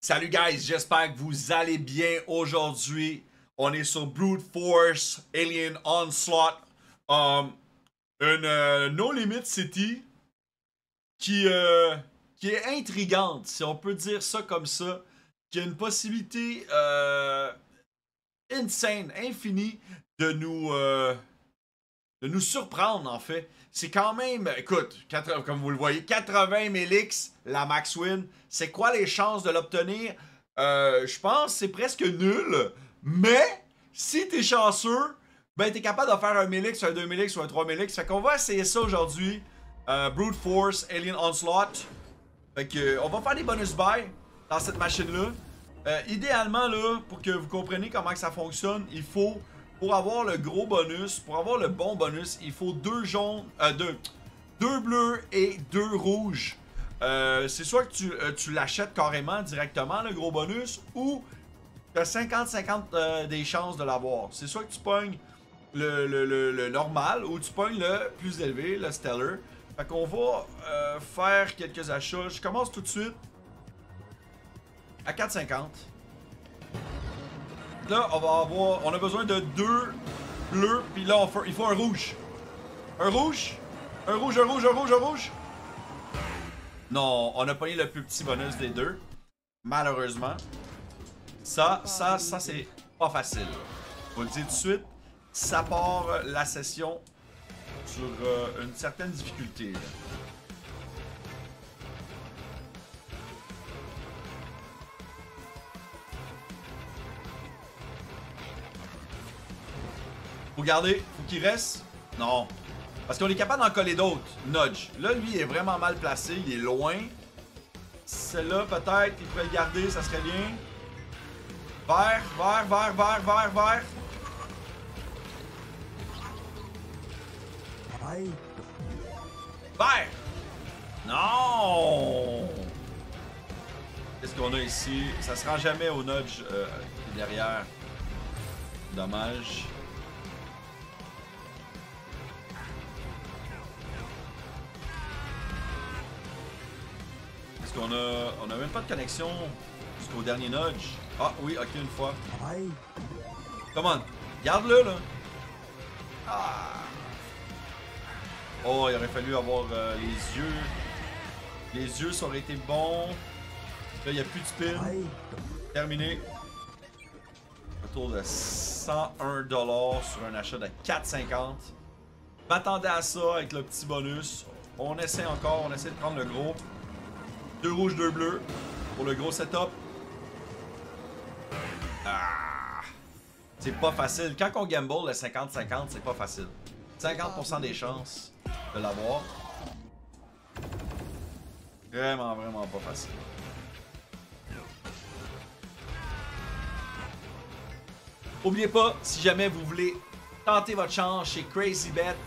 Salut guys, j'espère que vous allez bien aujourd'hui. On est sur Brute Force Alien Onslaught, une No Limit City qui, euh, qui est intrigante, si on peut dire ça comme ça, qui a une possibilité insane, infinie de nous surprendre en fait. C'est quand même, écoute, comme vous le voyez, 80 000X, la max win. C'est quoi les chances de l'obtenir? Je pense que c'est presque nul. Mais, si t'es chanceux, ben t'es capable de faire un 1000X, un 2000X ou un 3000X. Fait qu'on va essayer ça aujourd'hui. Brute Force, Alien Onslaught. Fait que, on va faire des bonus buy dans cette machine-là. Idéalement, là, pour que vous compreniez comment que ça fonctionne, il faut... Pour avoir le gros bonus, pour avoir le bon bonus, il faut deux jaunes, deux bleus et deux rouges. C'est soit que tu l'achètes carrément directement, le gros bonus, ou tu as 50-50 des chances de l'avoir. C'est soit que tu pognes le normal, ou tu pognes le plus élevé, le stellar. Fait qu'on va faire quelques achats. Je commence tout de suite à 4,50. Là, on a besoin de deux bleus, puis là, il faut un rouge. Un rouge? Un rouge, un rouge, un rouge, un rouge? Non, on a pogné le plus petit bonus des deux. Malheureusement. Ça, c'est pas facile. Je vous le dis tout de suite. Ça part la session sur une certaine difficulté. Là. Regardez, faut qu'il reste. Non. Parce qu'on est capable d'en coller d'autres. Nudge. Là, lui, il est vraiment mal placé. Il est loin. Celle-là, peut-être, il pourrait le garder. Ça serait bien. Vert, vert, vert, vert, vert, vert. Vert. Non. Qu'est-ce qu'on a ici? Ça se rend jamais au nudge derrière. Dommage. On a même pas de connexion jusqu'au dernier nudge. Ah oui, ok, une fois. Come on, garde-le là. Ah. Oh, il aurait fallu avoir les yeux. Les yeux, ça aurait été bon. Là, il n'y a plus de spin. Terminé. Autour de 101$ sur un achat de 4,50. M'attendais à ça avec le petit bonus. On essaie encore, on essaie de prendre le gros. Deux rouges, deux bleus pour le gros setup. Ah, c'est pas facile. Quand on gamble le 50-50, c'est pas facile. 50% des chances de l'avoir. Vraiment, vraiment pas facile. N'oubliez pas, si jamais vous voulez tenter votre chance chez CrazyBet,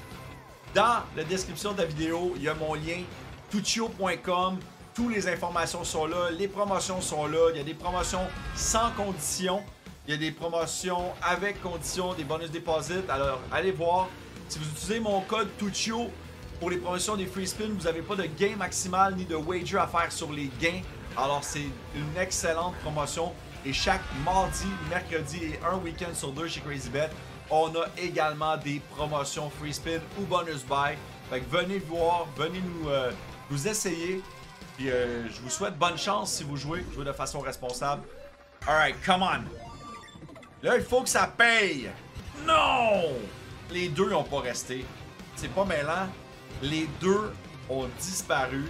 dans la description de la vidéo, il y a mon lien tuchio.com. Toutes les informations sont là, les promotions sont là, il y a des promotions sans condition, il y a des promotions avec condition, des bonus deposit. Alors, allez voir. Si vous utilisez mon code TUCHIO pour les promotions des free spins, vous n'avez pas de gain maximal ni de wager à faire sur les gains. Alors, c'est une excellente promotion. Et chaque mardi, mercredi et un week-end sur deux chez CrazyBet, on a également des promotions free spin ou bonus buy. Fait que venez voir, venez nous essayer. Puis je vous souhaite bonne chance si vous jouez de façon responsable. Alright, come on. Là, il faut que ça paye. Non! Les deux n'ont pas resté. C'est pas mêlant. Les deux ont disparu.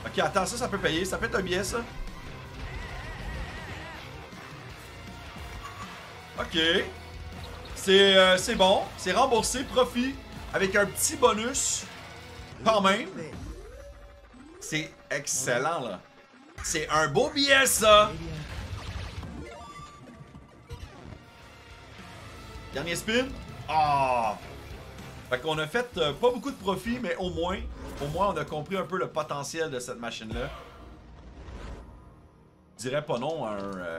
Ok, attends, ça peut payer. Ça peut être un billet, ça. Ok. C'est bon. C'est remboursé. Profit. Avec un petit bonus. Quand même. C'est excellent, là. C'est un beau billet, ça. Dernier spin. Ah! Fait qu'on a fait pas beaucoup de profit, mais au moins, on a compris un peu le potentiel de cette machine-là. Je dirais pas non à un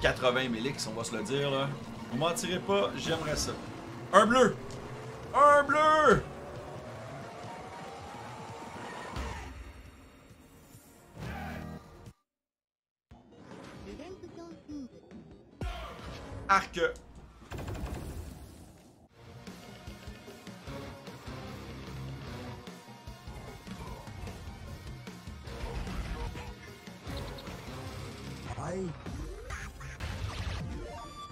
80 000X, on va se le dire, là. Vous mentirez pas, j'aimerais ça. Un bleu! Un bleu! Arc.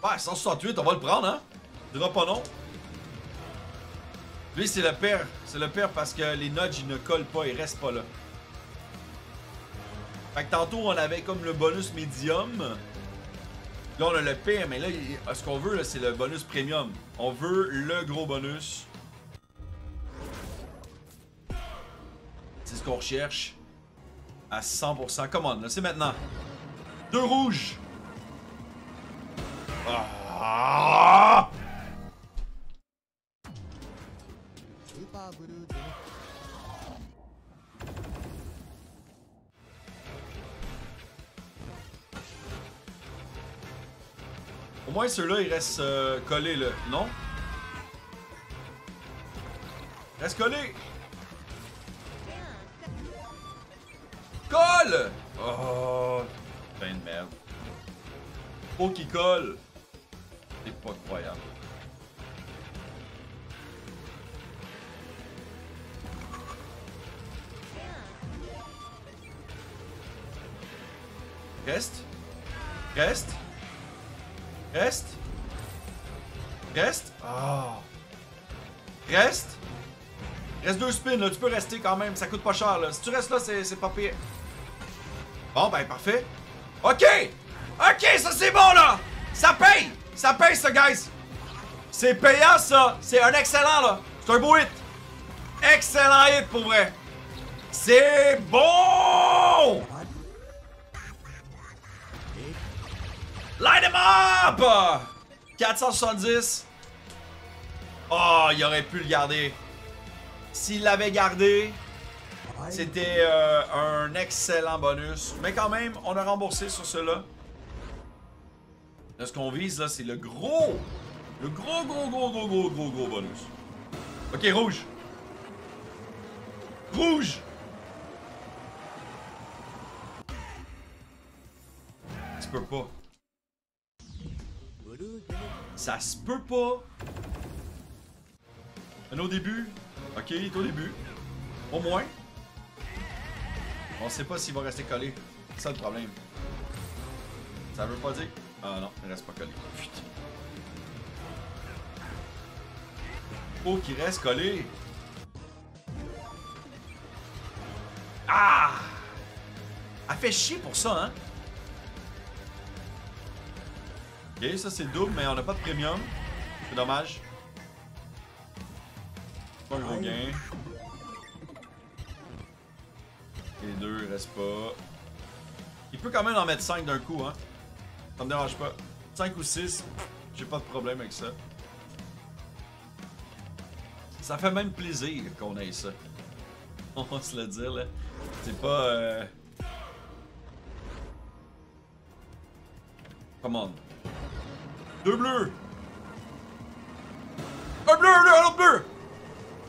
Ouais, 168, on va le prendre, hein? Dira pas non. Lui, c'est le pire. C'est le pire parce que les nudges, ils ne collent pas, ils restent pas là. Fait que tantôt, on avait comme le bonus médium. Là, on a le pire, mais là, ce qu'on veut, c'est le bonus premium. On veut le gros bonus. C'est ce qu'on recherche. À 100%. Come on, là, c'est maintenant. 2 rouges. Ah! Au moins ceux-là, ils restent collés, là. Non? Reste collés! Colle! Oh! Ben de merde. Faut qu'il colle. C'est pas croyable. Reste. Reste. Reste. Reste. Ah. Reste. Reste 2 spins, là. Tu peux rester quand même. Ça coûte pas cher, là. Si tu restes là, c'est pas pire. Bon, ben, parfait. OK! OK, ça, c'est bon, là! Ça paye! Ça paye, ça, guys! C'est payant, ça! C'est un excellent, là! C'est un beau hit! Excellent hit, pour vrai! C'est bon! Light him up! 470. Oh, il aurait pu le garder. S'il l'avait gardé, c'était un excellent bonus. Mais quand même, on a remboursé sur cela. Là, ce qu'on vise, là, c'est le gros. Le gros bonus. Ok, rouge. Rouge! Ça se peut pas. Ça se peut pas. Un au début. Ok, il est au début. Au moins. On sait pas s'il va rester collé. C'est ça le problème. Ça veut pas dire. Ah non, il reste pas collé. Putain. Faut qu'il reste collé. Ah! Elle fait chier pour ça, hein? Ok, ça c'est double, mais on n'a pas de premium. C'est dommage. Pas un gros gain. Les deux, il reste pas. Il peut quand même en mettre 5 d'un coup, hein. Ça me dérange pas. 5 ou 6, j'ai pas de problème avec ça. Ça fait même plaisir qu'on ait ça. On va se le dire, là. C'est pas... Come on. 2 bleus! Un bleu, un autre bleu!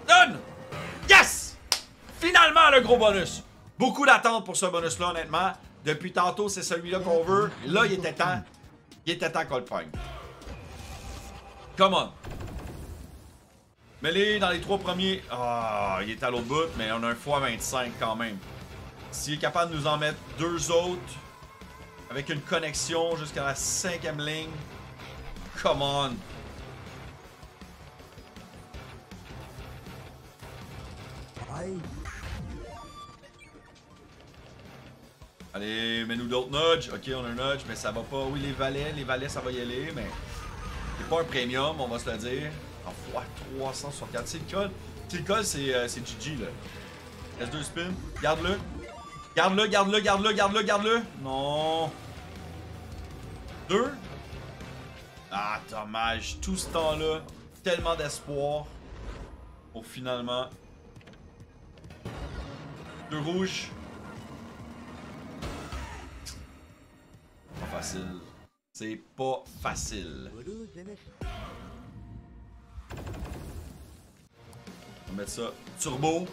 Donne! Yes! Finalement, le gros bonus! Beaucoup d'attentes pour ce bonus-là, honnêtement. Depuis tantôt, c'est celui-là qu'on veut. Là, il était temps. Il était temps qu'on le prenne. Come on! Mets-les dans les 3 premiers. Ah, il est à l'autre bout, mais on a un x25 quand même. S'il est capable de nous en mettre 2 autres, avec une connexion jusqu'à la 5e ligne. Come on! Allez, mets-nous d'autres nudges. Ok, on a un nudge, mais ça va pas. Oui, les valets, ça va y aller, mais c'est pas un premium, on va se le dire. En fois 364. C'est le col. C'est le col, c'est GG, là. Reste 2 spins. Garde-le. Garde-le, garde-le, garde-le, garde-le, garde-le. Non. 2. Ah, dommage. Tout ce temps-là, tellement d'espoir pour finalement... 2 rouges. Pas facile. C'est pas facile. On va mettre ça turbo.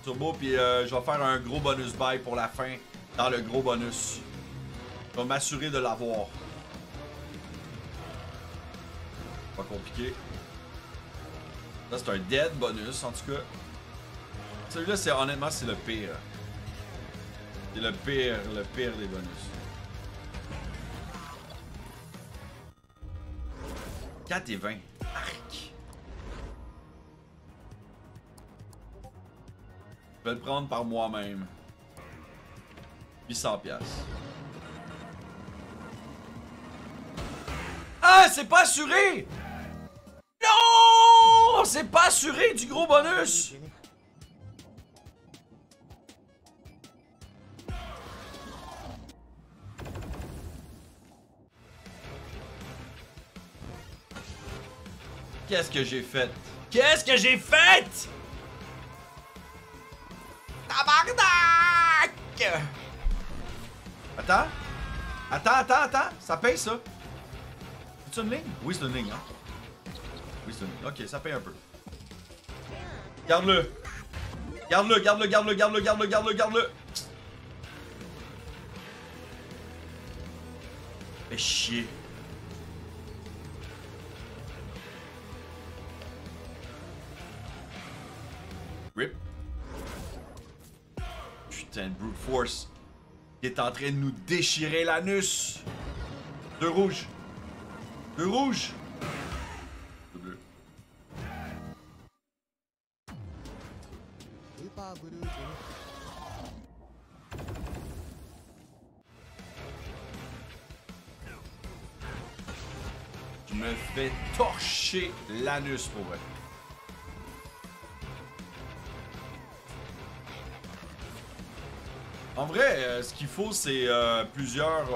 Turbo, puis je vais faire un gros bonus buy pour la fin dans le gros bonus. Je vais m'assurer de l'avoir. Pas compliqué. Là, c'est un dead bonus, en tout cas. Celui-là, c'est honnêtement, c'est le pire. C'est le pire des bonus. 4 et 20. Arc. Je vais le prendre par moi-même. 800 $. Ah, c'est pas assuré! Non! C'est pas assuré du gros bonus! Qu'est-ce que j'ai fait? Qu'est-ce que j'ai fait? Tabarnak! Attends. Attends. Ça paye, ça? C'est une ligne? Oui, c'est une ligne, hein? Oui, c'est une ligne. Ok, ça paye un peu. Garde-le. Garde-le. Fais chier. Rip. Putain de brute force. Il est en train de nous déchirer l'anus. Deux rouges. Deux rouges. Deux bleus. Je me fais torcher l'anus pour vrai. En vrai, ce qu'il faut, c'est plusieurs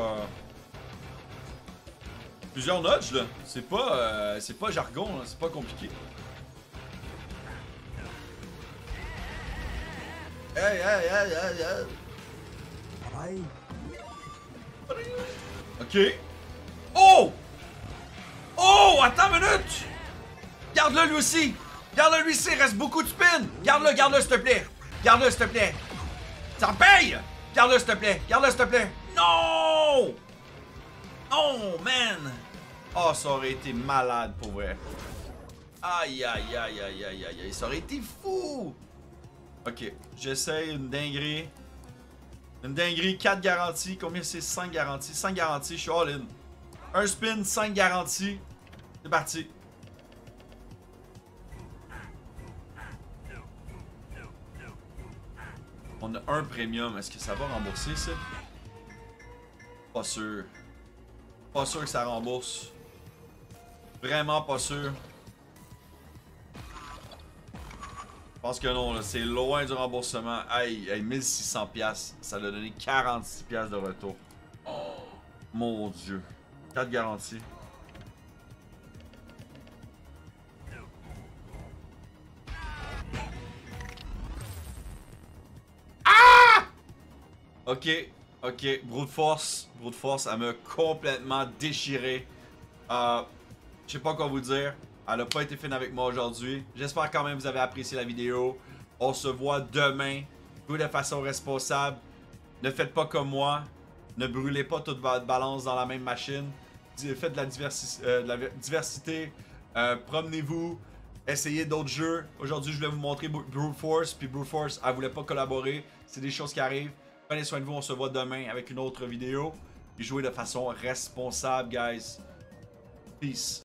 nudges, là. C'est pas jargon, là. C'est pas compliqué. Hey. Ok. Oh! Oh! Attends une minute! Garde-le lui aussi! Garde-le lui aussi! Il reste beaucoup de spin! Garde-le s'il te plaît! Garde-le s'il te plaît! Ça paye! Garde-le s'il te plaît! Non! Oh, man! Oh, ça aurait été malade pour vrai. Aïe. Ça aurait été fou! Ok, j'essaye une dinguerie. Une dinguerie, 4 garanties. Combien c'est? 5 garanties. 5 garanties, je suis all-in. Un spin, 5 garanties. C'est parti. On a un premium. Est-ce que ça va rembourser, ça? Pas sûr. Pas sûr que ça rembourse. Vraiment pas sûr. Je pense que non, c'est loin du remboursement. Aïe, 1600 $. Ça l'a donné 46 $ de retour. Oh, mon Dieu. 4 garanties. Ah! Ok. Brute Force, elle m'a complètement déchiré. Je sais pas quoi vous dire. Elle a pas été fine avec moi aujourd'hui. J'espère quand même que vous avez apprécié la vidéo. On se voit demain. Jouez de façon responsable. Ne faites pas comme moi. Ne brûlez pas toute votre balance dans la même machine. Faites de la diversité. Promenez-vous. Essayez d'autres jeux. Aujourd'hui, je voulais vous montrer Brute Force. Puis Brute Force, elle voulait pas collaborer. C'est des choses qui arrivent. Prenez soin de vous. On se voit demain avec une autre vidéo. Puis jouez de façon responsable, guys. Peace.